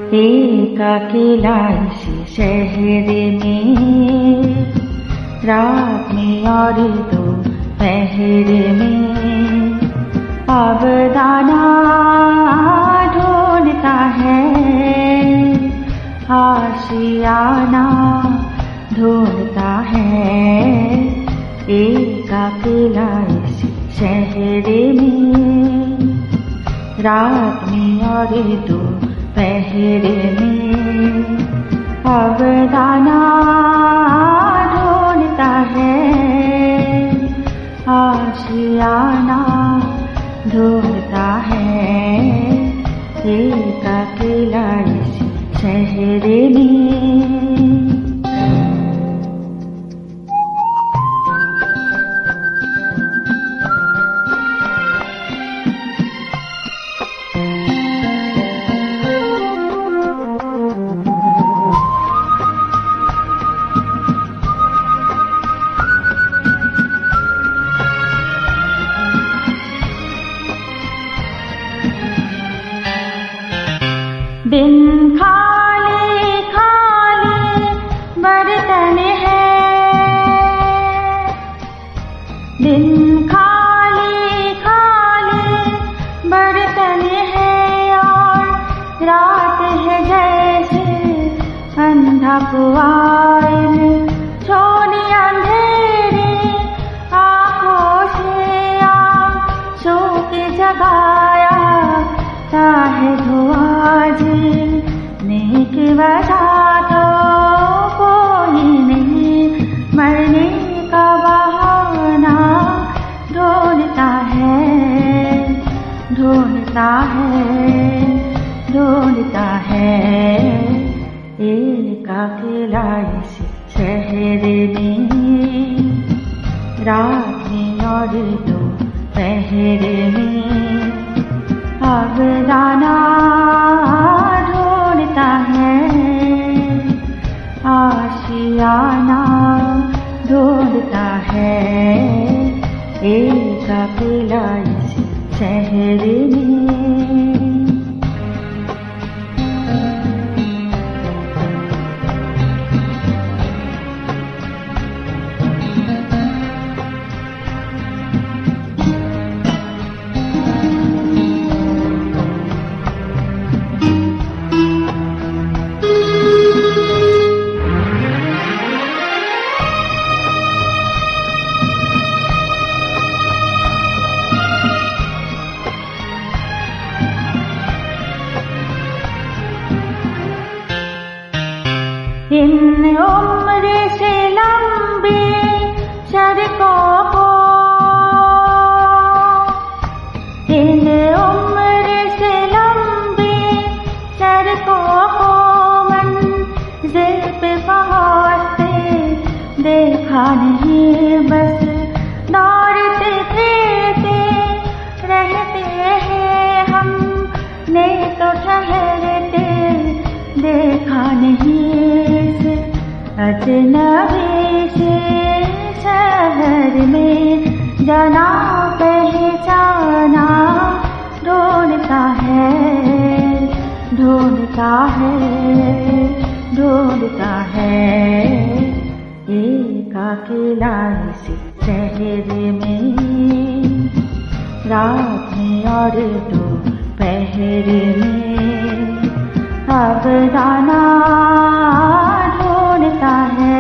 एक अकेला इस शहर में, रात में और दोपहर में, अब दाना ढूंढता है, आशियाना ढूंढता है। एक अकेला इस शहर में, रात में और दोपहर में, अब दाना ढूंढता है, आशियाना ढूंढता है। एक अकेला इस शहर में। दिन खाली खाली बर्तन है, दिन खाली खाली बर्तन है, और रात है जैसे अंधा कुआं, छोड़ी अंधेरी आँखों से आंसू की जगाया चाहे धुआं, जीने की वजह तो कोई नहीं, मरने का बहाना ढूंढता है, ढूंढता है, ढूंढता है। एक अकेला इस शहर में, रात में और दोपहर में, अब दाना ढूंढता है, आशियाना ढूंढता है। एक अकेला इस शहर में। इन उम्र से लंबी सड़कों को, इन उम्र से लंबी सड़कों को, मंजिल पे पहुंचते देखा नहीं, बस दौड़ते फिरते रहते हैं, हमने तो ठहरते देखा नहीं। अजनबी से शहर में जाना पहचाना ढूंढता है, ढूंढता है, ढूंढता है। एक अकेला इस शहर में, रात में और दोपहर में, अब दाना ढूंढता है,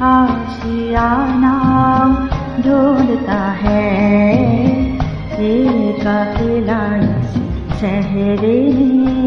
आशियाना ढूंढता है। एक अकेला इस शहर में।